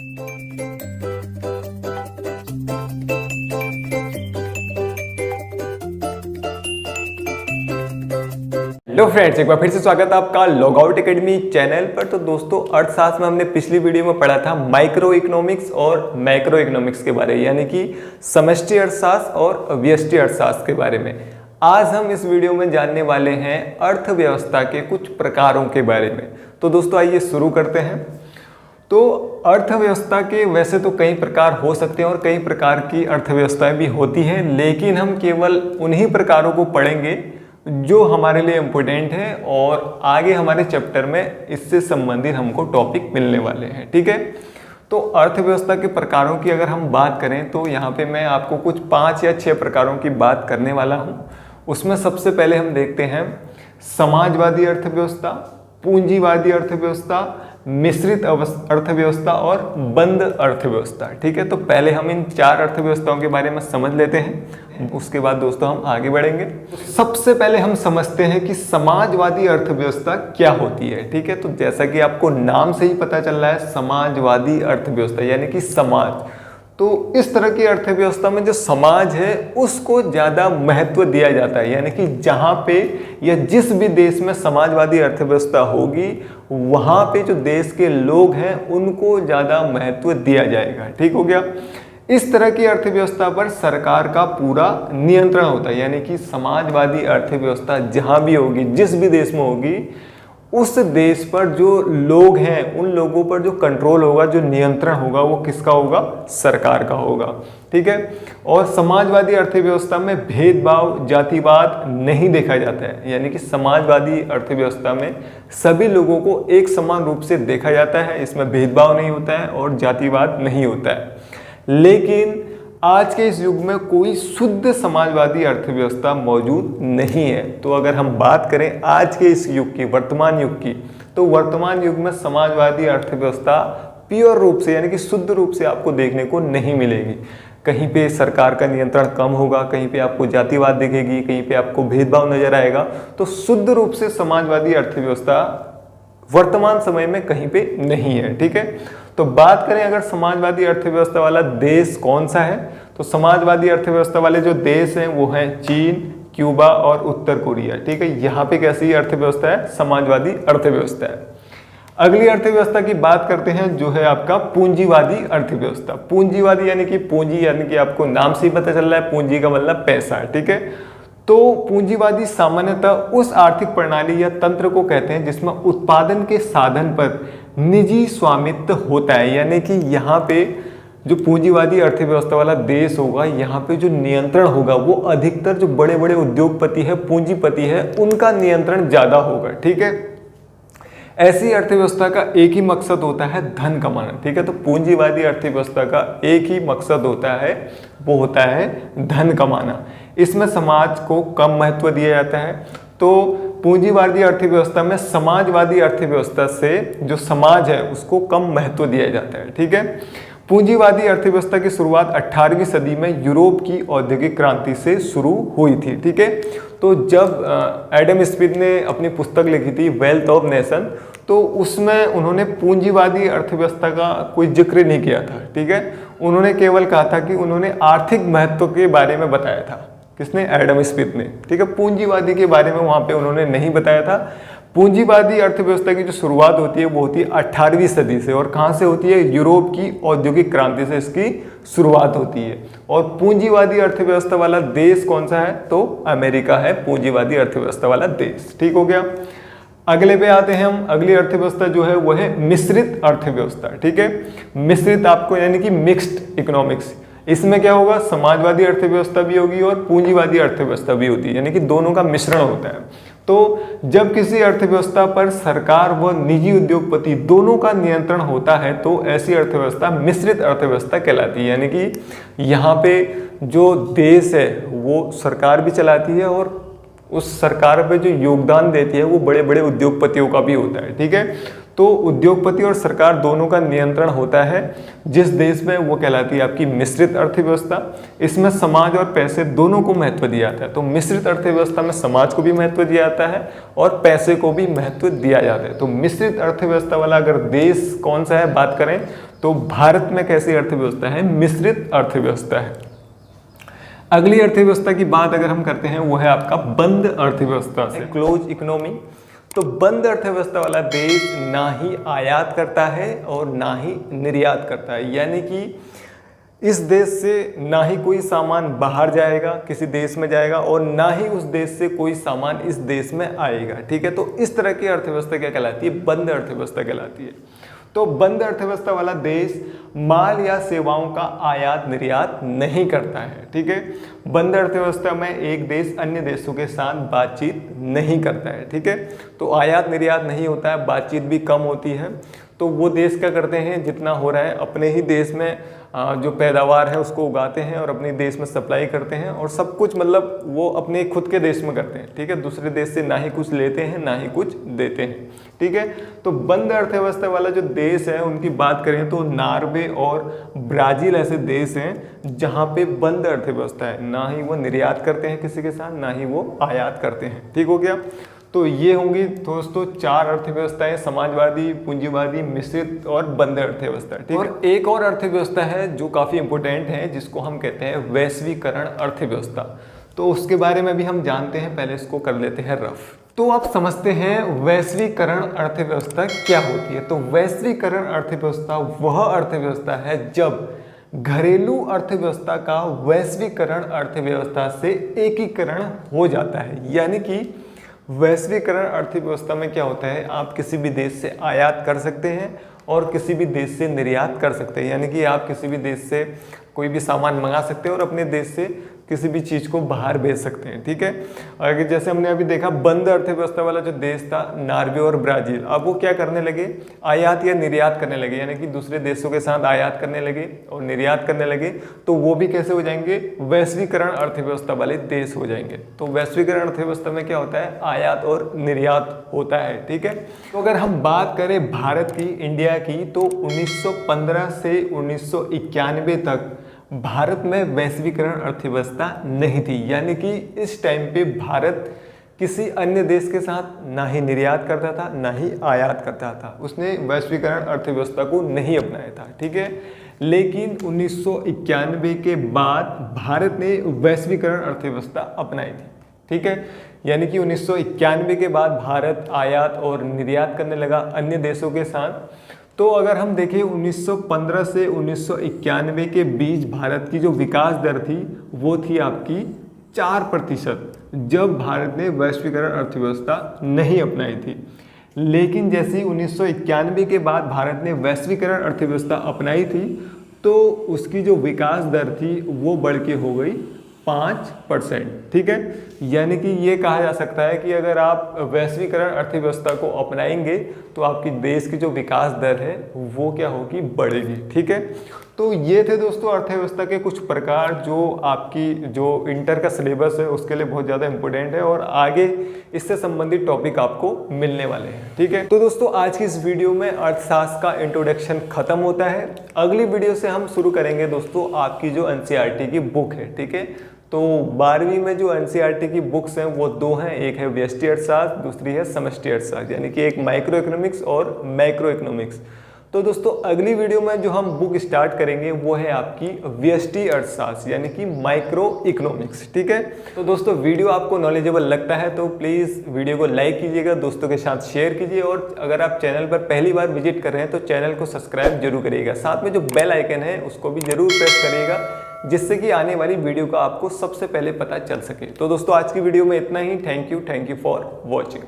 Hello friends, एक बार फिर से स्वागत है आपका लॉगआउट एकेडमी चैनल पर। तो दोस्तों, अर्थशास्त्र में हमने पिछली वीडियो में पढ़ा था माइक्रो इकोनॉमिक्स और मैक्रो इकोनॉमिक्स के बारे में, यानी कि समष्टि अर्थशास्त्र और व्यष्टि अर्थशास्त्र के बारे में। आज हम इस वीडियो में जानने वाले हैं अर्थव्यवस्था के कुछ प्रकारों के बारे में। तो दोस्तों, आइए शुरू करते हैं। तो अर्थव्यवस्था के वैसे तो कई प्रकार हो सकते हैं और कई प्रकार की अर्थव्यवस्थाएं भी होती हैं, लेकिन हम केवल उन्हीं प्रकारों को पढ़ेंगे जो हमारे लिए इम्पोर्टेंट है और आगे हमारे चैप्टर में इससे संबंधित हमको टॉपिक मिलने वाले हैं। ठीक है, तो अर्थव्यवस्था के प्रकारों की अगर हम बात करें तो यहाँ पे मैं आपको कुछ 5 या 6 प्रकारों की बात करने वाला हूँ। उसमें सबसे पहले हम देखते हैं समाजवादी अर्थव्यवस्था, पूंजीवादी अर्थव्यवस्था, मिश्रित अर्थव्यवस्था और बंद अर्थव्यवस्था। ठीक है, तो पहले हम इन 4 अर्थव्यवस्थाओं के बारे में समझ लेते हैं, उसके बाद दोस्तों हम आगे बढ़ेंगे। सबसे पहले हम समझते हैं कि समाजवादी अर्थव्यवस्था क्या होती है। ठीक है, तो जैसा कि आपको नाम से ही पता चल रहा है, समाजवादी अर्थव्यवस्था यानी कि समाज। तो इस तरह की अर्थव्यवस्था में जो समाज है उसको ज़्यादा महत्व दिया जाता है, यानी कि जहाँ पे या जिस भी देश में समाजवादी अर्थव्यवस्था होगी वहाँ पे जो देश के लोग हैं उनको ज़्यादा महत्व दिया जाएगा। ठीक हो गया। इस तरह की अर्थव्यवस्था पर सरकार का पूरा नियंत्रण होता है, यानी कि समाजवादी अर्थव्यवस्था जहाँ भी होगी, जिस भी देश में होगी, उस देश पर जो लोग हैं उन लोगों पर जो कंट्रोल होगा, जो नियंत्रण होगा, वो किसका होगा? सरकार का होगा। ठीक है, और समाजवादी अर्थव्यवस्था में भेदभाव, जातिवाद नहीं देखा जाता है, यानी कि समाजवादी अर्थव्यवस्था में सभी लोगों को एक समान रूप से देखा जाता है, इसमें भेदभाव नहीं होता है और जातिवाद नहीं होता है। लेकिन आज के इस युग में कोई शुद्ध समाजवादी अर्थव्यवस्था मौजूद नहीं है। तो अगर हम बात करें आज के इस युग की, वर्तमान युग की, तो वर्तमान युग में समाजवादी अर्थव्यवस्था प्योर रूप से यानी कि शुद्ध रूप से आपको देखने को नहीं मिलेगी। कहीं पे सरकार का नियंत्रण कम होगा, कहीं पे आपको जातिवाद दिखेगी, कहीं पे आपको भेदभाव नजर आएगा। तो शुद्ध रूप से समाजवादी अर्थव्यवस्था वर्तमान समय में कहीं पे नहीं है। ठीक है, तो बात करें अगर समाजवादी अर्थव्यवस्था वाला देश कौन सा है, तो समाजवादी अर्थव्यवस्था वाले जो देश हैं वो हैं चीन, क्यूबा और उत्तर कोरिया। ठीक है, यहाँ पे कैसी अर्थव्यवस्था है? समाजवादी अर्थव्यवस्था है। अगली अर्थव्यवस्था की बात करते हैं जो है आपका पूंजीवादी अर्थव्यवस्था। पूंजीवादी यानी कि पूंजी, यानी कि आपको नाम से ही पता चल रहा है, पूंजी का मतलब पैसा है। ठीक है, तो पूंजीवादी सामान्यतः उस आर्थिक प्रणाली या तंत्र को कहते हैं जिसमें उत्पादन के साधन पर निजी स्वामित्व होता है, यानी कि यहाँ पे जो पूंजीवादी अर्थव्यवस्था वाला देश होगा, यहाँ पे जो नियंत्रण होगा वो अधिकतर जो बड़े बड़े उद्योगपति है, पूंजीपति है, उनका नियंत्रण ज़्यादा होगा। ठीक है, ऐसी अर्थव्यवस्था का एक ही मकसद होता है धन कमाना। ठीक है, तो पूंजीवादी अर्थव्यवस्था का एक ही मकसद होता है, वो होता है धन कमाना। इसमें समाज को कम महत्व दिया जाता है। तो पूंजीवादी अर्थव्यवस्था में समाजवादी अर्थव्यवस्था से जो समाज है उसको कम महत्व दिया जाता है। ठीक है, पूंजीवादी अर्थव्यवस्था की शुरुआत 18वीं सदी में यूरोप की औद्योगिक क्रांति से शुरू हुई थी। ठीक है, तो जब एडम स्मिथ ने अपनी पुस्तक लिखी थी वेल्थ ऑफ नेशन, तो उसमें उन्होंने पूंजीवादी अर्थव्यवस्था का कोई जिक्र नहीं किया था। ठीक है, उन्होंने केवल कहा था कि उन्होंने आर्थिक महत्व के बारे में बताया था। किसने? एडम स्मिथ ने। ठीक है, पूंजीवादी के बारे में वहाँ पे उन्होंने नहीं बताया था। पूंजीवादी अर्थव्यवस्था की जो शुरुआत होती है वो होती है 18वीं सदी से, और कहाँ से होती है? यूरोप की औद्योगिक क्रांति से इसकी शुरुआत होती है। और पूंजीवादी अर्थव्यवस्था वाला देश कौन सा है? तो अमेरिका है पूंजीवादी अर्थव्यवस्था वाला देश। ठीक हो गया। अगले पे आते हैं हम। अगली अर्थव्यवस्था जो है वो है मिश्रित अर्थव्यवस्था। ठीक है, मिश्रित आपको यानी कि मिक्स्ड इकोनॉमिक्स। इसमें क्या होगा? समाजवादी अर्थव्यवस्था भी होगी और पूंजीवादी अर्थव्यवस्था भी होती है, यानी कि दोनों का मिश्रण होता है। तो जब किसी अर्थव्यवस्था पर सरकार व निजी उद्योगपति दोनों का नियंत्रण होता है तो ऐसी अर्थव्यवस्था मिश्रित अर्थव्यवस्था कहलाती है, यानी कि यहाँ पे जो देश है वो सरकार भी चलाती है और उस सरकार पे जो योगदान देती है वो बड़े बड़े उद्योगपतियों का भी होता है। ठीक है, तो उद्योगपति और सरकार दोनों का नियंत्रण होता है जिस देश में, वो कहलाती है आपकी मिश्रित अर्थव्यवस्था। इसमें समाज और पैसे दोनों को महत्व दिया जाता है। तो मिश्रित अर्थव्यवस्था में समाज को भी महत्व दिया जाता है और पैसे को भी महत्व दिया जाता है। तो मिश्रित अर्थव्यवस्था वाला अगर देश कौन सा है बात करें तो भारत में कैसी अर्थव्यवस्था है, मिश्रित अर्थव्यवस्था है। अगली अर्थव्यवस्था की बात अगर हम करते हैं वो है आपका बंद अर्थव्यवस्था से, क्लोज इकोनॉमी। तो बंद अर्थव्यवस्था वाला देश ना ही आयात करता है और ना ही निर्यात करता है, यानी कि इस देश से ना ही कोई सामान बाहर जाएगा, किसी देश में जाएगा, और ना ही उस देश से कोई सामान इस देश में आएगा। ठीक है, तो इस तरह की अर्थव्यवस्था क्या कहलाती है, बंद अर्थव्यवस्था कहलाती है। तो बंद अर्थव्यवस्था वाला देश माल या सेवाओं का आयात निर्यात नहीं करता है। ठीक है, बंद अर्थव्यवस्था में एक देश अन्य देशों के साथ बातचीत नहीं करता है। ठीक है, तो आयात निर्यात नहीं होता है, बातचीत भी कम होती है। तो वो देश क्या करते हैं, जितना हो रहा है अपने ही देश में जो पैदावार है उसको उगाते हैं और अपने देश में सप्लाई करते हैं, और सब कुछ मतलब वो अपने खुद के देश में करते हैं। ठीक है, दूसरे देश से ना ही कुछ लेते हैं ना ही कुछ देते हैं। ठीक है, तो बंद अर्थव्यवस्था वाला जो देश है उनकी बात करें तो नॉर्वे और ब्राजील ऐसे देश हैं जहाँ पे बंद अर्थव्यवस्था है, ना ही वो निर्यात करते हैं किसी के साथ, ना ही वो आयात करते हैं। ठीक हो गया, तो ये होंगी दोस्तों 4 अर्थव्यवस्थाएं, समाजवादी, पूंजीवादी, मिश्रित और बंद अर्थव्यवस्था। ठीक है, और एक और अर्थव्यवस्था है जो काफ़ी इंपॉर्टेंट है जिसको हम कहते हैं वैश्वीकरण अर्थव्यवस्था। तो उसके बारे में भी हम जानते हैं, पहले इसको कर लेते हैं रफ। तो आप समझते हैं वैश्वीकरण अर्थव्यवस्था क्या होती है। तो वैश्वीकरण अर्थव्यवस्था वह अर्थव्यवस्था है जब घरेलू अर्थव्यवस्था का वैश्वीकरण अर्थव्यवस्था से एकीकरण हो जाता है। यानी कि वैश्वीकरण अर्थव्यवस्था में क्या होता है, आप किसी भी देश से आयात कर सकते हैं और किसी भी देश से निर्यात कर सकते हैं। यानी कि आप किसी भी देश से कोई भी सामान मंगा सकते हैं और अपने देश से किसी भी चीज़ को बाहर भेज सकते हैं। ठीक है, अगर जैसे हमने अभी देखा बंद अर्थव्यवस्था वाला जो देश था नॉर्वे और ब्राज़ील, अब वो क्या करने लगे, आयात या निर्यात करने लगे, यानी कि दूसरे देशों के साथ आयात करने लगे और निर्यात करने लगे। तो वो भी कैसे हो जाएंगे, वैश्वीकरण अर्थव्यवस्था वाले देश हो जाएंगे। तो वैश्वीकरण अर्थव्यवस्था में क्या होता है, आयात और निर्यात होता है। ठीक है, तो अगर हम बात करें भारत की, इंडिया की, तो 1915 से 1991 तक भारत में वैश्वीकरण अर्थव्यवस्था नहीं थी। यानी कि इस टाइम पे भारत किसी अन्य देश के साथ ना ही निर्यात करता था ना ही आयात करता था, उसने वैश्वीकरण अर्थव्यवस्था को नहीं अपनाया था। ठीक है, लेकिन 1991 के बाद भारत ने वैश्वीकरण अर्थव्यवस्था अपनाई थी। ठीक है, यानी कि 1991 के बाद भारत आयात और निर्यात करने लगा अन्य देशों के साथ। तो अगर हम देखें 1915 से 1991 के बीच भारत की जो विकास दर थी वो थी आपकी 4%, जब भारत ने वैश्वीकरण अर्थव्यवस्था नहीं अपनाई थी। लेकिन जैसे 1991 के बाद भारत ने वैश्वीकरण अर्थव्यवस्था अपनाई थी तो उसकी जो विकास दर थी वो बढ़ के हो गई 5%। ठीक है, यानी कि ये कहा जा सकता है कि अगर आप वैश्वीकरण अर्थव्यवस्था को अपनाएंगे तो आपकी देश की जो विकास दर है वो क्या होगी, बढ़ेगी। ठीक है, तो ये थे दोस्तों अर्थव्यवस्था के कुछ प्रकार जो आपकी जो इंटर का सिलेबस है उसके लिए बहुत ज़्यादा इंपॉर्टेंट है और आगे इससे संबंधित टॉपिक आपको मिलने वाले हैं। ठीक है, तो दोस्तों आज की इस वीडियो में अर्थशास्त्र का इंट्रोडक्शन खत्म होता है। अगली वीडियो से हम शुरू करेंगे दोस्तों आपकी जो एनसीईआरटी की बुक है। ठीक है, तो 12वीं में जो एनसीईआरटी की बुक्स हैं वो 2 हैं, एक है व्यष्टि अर्थशास्त्र, दूसरी है समष्टि अर्थशास्त्र, यानी कि एक माइक्रो इकोनॉमिक्स और मैक्रो इकोनॉमिक्स। तो दोस्तों अगली वीडियो में जो हम बुक स्टार्ट करेंगे वो है आपकी व्यष्टि अर्थशास्त्र यानी कि माइक्रो इकोनॉमिक्स। ठीक है, तो दोस्तों वीडियो आपको नॉलेजेबल लगता है तो प्लीज़ वीडियो को लाइक कीजिएगा, दोस्तों के साथ शेयर कीजिए, और अगर आप चैनल पर पहली बार विजिट कर रहे हैं तो चैनल को सब्सक्राइब जरूर करिएगा। साथ में जो बेल आइकन है उसको भी जरूर प्रेस करिएगा जिससे कि आने वाली वीडियो का आपको सबसे पहले पता चल सके। तो दोस्तों आज की वीडियो में इतना ही। Thank you for watching.